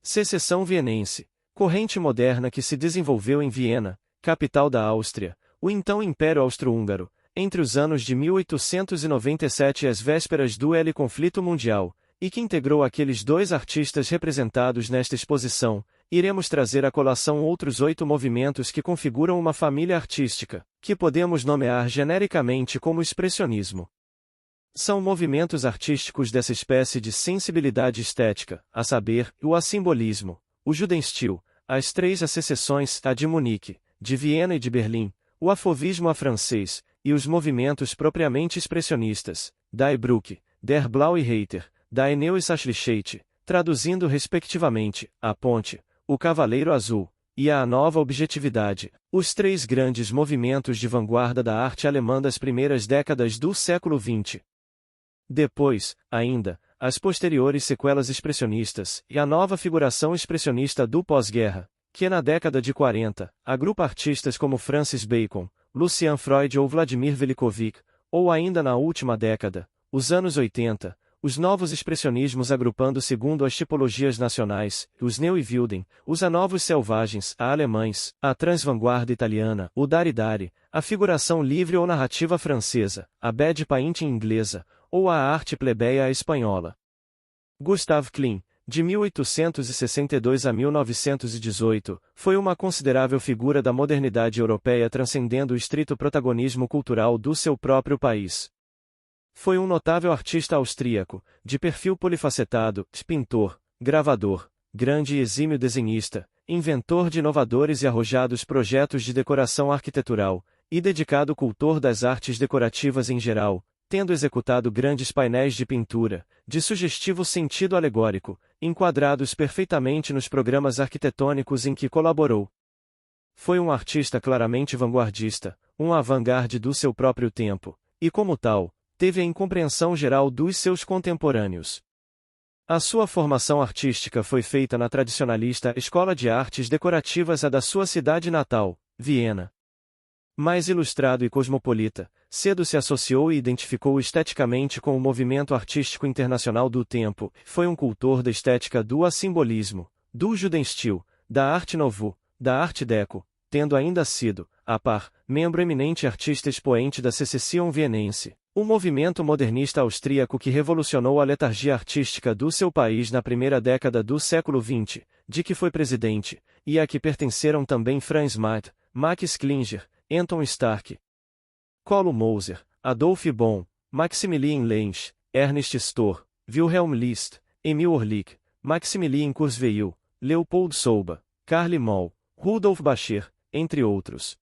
Secessão vienense. Corrente moderna que se desenvolveu em Viena, capital da Áustria, o então Império Austro-Húngaro, entre os anos de 1897 e as vésperas do conflito mundial, e que integrou aqueles dois artistas representados nesta exposição. Iremos trazer à colação outros 8 movimentos que configuram uma família artística, que podemos nomear genericamente como expressionismo. São movimentos artísticos dessa espécie de sensibilidade estética, a saber, o assimbolismo, o Jugendstil, as 3 secessões, a de Munique, de Viena e de Berlim, o afovismo a francês, e os movimentos propriamente expressionistas, Die Brücke, Der Blaue Reiter, Die Neue Sachlichkeit, traduzindo respectivamente, a ponte, o Cavaleiro Azul, e a nova objetividade, os 3 grandes movimentos de vanguarda da arte alemã das primeiras décadas do século XX. Depois, ainda, as posteriores sequelas expressionistas e a nova figuração expressionista do pós-guerra, que na década de 40, agrupa artistas como Francis Bacon, Lucian Freud ou Vladimir Velikovic, ou ainda na última década, os anos 80, os novos expressionismos agrupando segundo as tipologias nacionais, os Neuwilden, os anovos selvagens, a alemães, a transvanguarda italiana, o Dari-Dari, a figuração livre ou narrativa francesa, a bad painting inglesa, ou a arte plebeia espanhola. Gustav Klimt, de 1862 a 1918, foi uma considerável figura da modernidade europeia transcendendo o estrito protagonismo cultural do seu próprio país. Foi um notável artista austríaco, de perfil polifacetado, pintor, gravador, grande e exímio desenhista, inventor de inovadores e arrojados projetos de decoração arquitetural, e dedicado cultor das artes decorativas em geral, tendo executado grandes painéis de pintura, de sugestivo sentido alegórico, enquadrados perfeitamente nos programas arquitetônicos em que colaborou. Foi um artista claramente vanguardista, um avant-garde do seu próprio tempo, e como tal, teve a incompreensão geral dos seus contemporâneos. A sua formação artística foi feita na tradicionalista Escola de Artes Decorativas a da sua cidade natal, Viena. Mais ilustrado e cosmopolita, cedo se associou e identificou esteticamente com o movimento artístico internacional do tempo, foi um cultor da estética do assimbolismo, do Jugendstil, da Arte Nouveau, da Arte Deco, tendo ainda sido, a par, membro eminente artista expoente da Secessão vienense, o movimento modernista austríaco que revolucionou a letargia artística do seu país na primeira década do século XX, de que foi presidente, e a que pertenceram também Franz Matt, Max Klinger, Anton Stark, Colo Moser, Adolf Bohm, Maximilian Lenz, Ernest Stohr, Wilhelm List, Emil Orlik, Maximilian Kurzweil, Leopold Souba, Karl Moll, Rudolf Bacher, entre outros.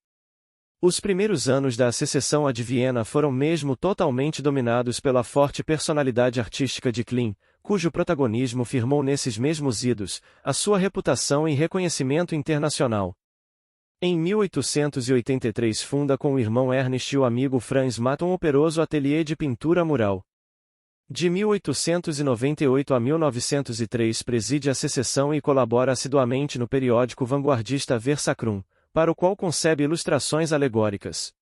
Os primeiros anos da Secessão de Viena foram mesmo totalmente dominados pela forte personalidade artística de Klimt, cujo protagonismo firmou nesses mesmos idos a sua reputação e reconhecimento internacional. Em 1883 funda com o irmão Ernest e o amigo Franz Matt um operoso ateliê de pintura mural. De 1898 a 1903 preside a Secessão e colabora assiduamente no periódico vanguardista Versacrum, para o qual concebe ilustrações alegóricas.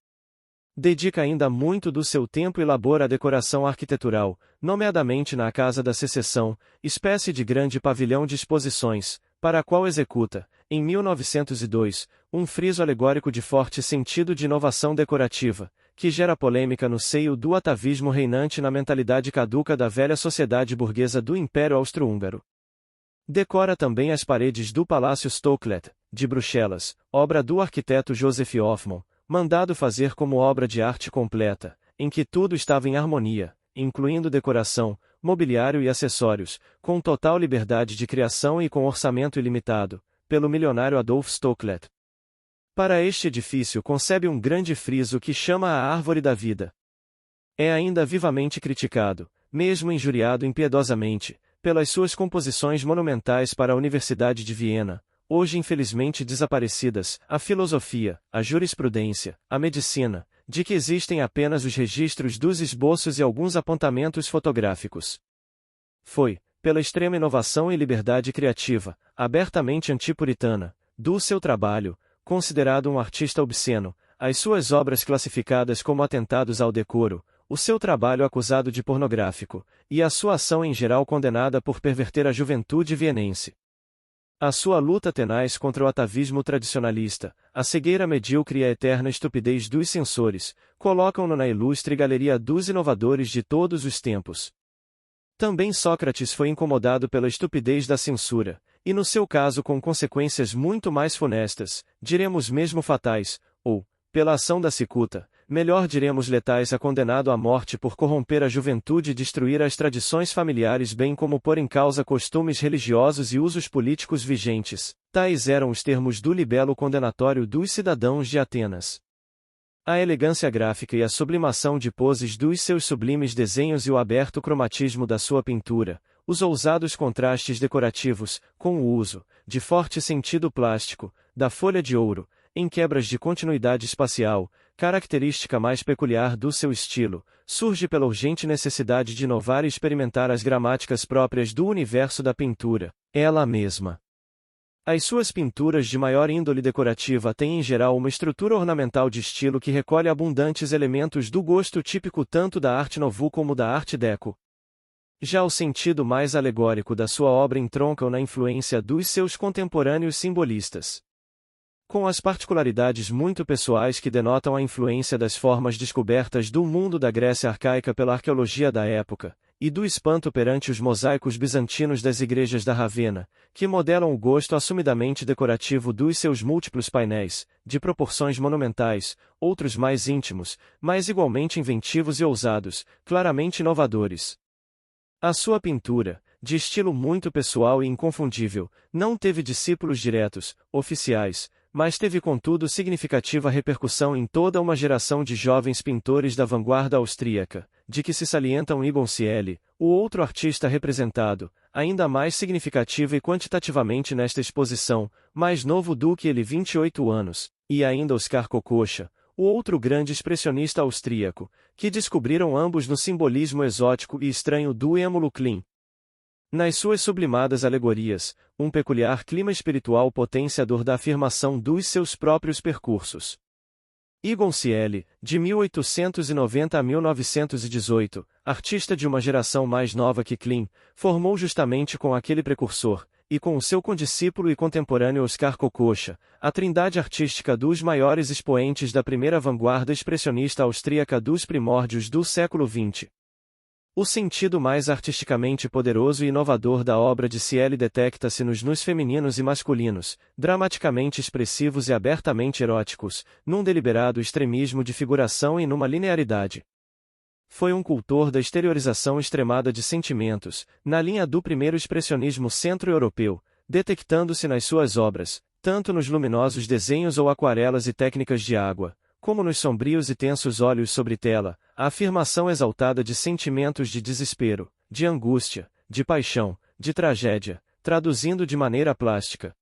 Dedica ainda muito do seu tempo e labor à decoração arquitetural, nomeadamente na Casa da Secessão, espécie de grande pavilhão de exposições, para a qual executa, em 1902, um friso alegórico de forte sentido de inovação decorativa, que gera polêmica no seio do atavismo reinante na mentalidade caduca da velha sociedade burguesa do Império Austro-Húngaro. Decora também as paredes do Palácio Stocklet, de Bruxelas, obra do arquiteto Joseph Hoffmann, mandado fazer como obra de arte completa, em que tudo estava em harmonia, incluindo decoração, mobiliário e acessórios, com total liberdade de criação e com orçamento ilimitado, pelo milionário Adolf Stocklet. Para este edifício concebe um grande friso que chama a Árvore da Vida. É ainda vivamente criticado, mesmo injuriado impiedosamente, pelas suas composições monumentais para a Universidade de Viena, hoje infelizmente desaparecidas, a filosofia, a jurisprudência, a medicina, de que existem apenas os registros dos esboços e alguns apontamentos fotográficos. Foi, pela extrema inovação e liberdade criativa, abertamente antipuritana, do seu trabalho, considerado um artista obsceno, as suas obras classificadas como atentados ao decoro, o seu trabalho acusado de pornográfico, e a sua ação em geral condenada por perverter a juventude vienense. A sua luta tenaz contra o atavismo tradicionalista, a cegueira medíocre e a eterna estupidez dos censores, colocam-no na ilustre galeria dos inovadores de todos os tempos. Também Sócrates foi incomodado pela estupidez da censura, e no seu caso com consequências muito mais funestas, diremos mesmo fatais, ou, pela ação da cicuta, melhor diremos letais, a condenado à morte por corromper a juventude e destruir as tradições familiares, bem como pôr em causa costumes religiosos e usos políticos vigentes. Tais eram os termos do libelo condenatório dos cidadãos de Atenas. A elegância gráfica e a sublimação de poses dos seus sublimes desenhos e o aberto cromatismo da sua pintura, os ousados contrastes decorativos, com o uso, de forte sentido plástico, da folha de ouro, em quebras de continuidade espacial, característica mais peculiar do seu estilo, surge pela urgente necessidade de inovar e experimentar as gramáticas próprias do universo da pintura, ela mesma. As suas pinturas de maior índole decorativa têm em geral uma estrutura ornamental de estilo que recolhe abundantes elementos do gosto típico tanto da Arte Nouveau como da Arte Deco. Já o sentido mais alegórico da sua obra entronca na influência dos seus contemporâneos simbolistas. Com as particularidades muito pessoais que denotam a influência das formas descobertas do mundo da Grécia arcaica pela arqueologia da época, e do espanto perante os mosaicos bizantinos das igrejas da Ravenna, que modelam o gosto assumidamente decorativo dos seus múltiplos painéis, de proporções monumentais, outros mais íntimos, mas igualmente inventivos e ousados, claramente inovadores. A sua pintura, de estilo muito pessoal e inconfundível, não teve discípulos diretos, oficiais, mas teve contudo significativa repercussão em toda uma geração de jovens pintores da vanguarda austríaca, de que se salientam Egon Schiele, o outro artista representado, ainda mais significativa e quantitativamente nesta exposição, mais novo do que ele 28 anos, e ainda Oskar Kokoschka, o outro grande expressionista austríaco, que descobriram ambos no simbolismo exótico e estranho do Émulo Klein. Nas suas sublimadas alegorias, um peculiar clima espiritual potenciador da afirmação dos seus próprios percursos. Egon Schiele, de 1890 a 1918, artista de uma geração mais nova que Klein, formou justamente com aquele precursor, e com o seu condiscípulo e contemporâneo Oskar Kokoschka, a trindade artística dos maiores expoentes da primeira vanguarda expressionista austríaca dos primórdios do século XX. O sentido mais artisticamente poderoso e inovador da obra de Schiele detecta-se nos nus femininos e masculinos, dramaticamente expressivos e abertamente eróticos, num deliberado extremismo de figuração e numa linearidade. Foi um cultor da exteriorização extremada de sentimentos, na linha do primeiro expressionismo centro-europeu, detectando-se nas suas obras, tanto nos luminosos desenhos ou aquarelas e técnicas de água, como nos sombrios e tensos óleos sobre tela, a afirmação exaltada de sentimentos de desespero, de angústia, de paixão, de tragédia, traduzindo de maneira plástica,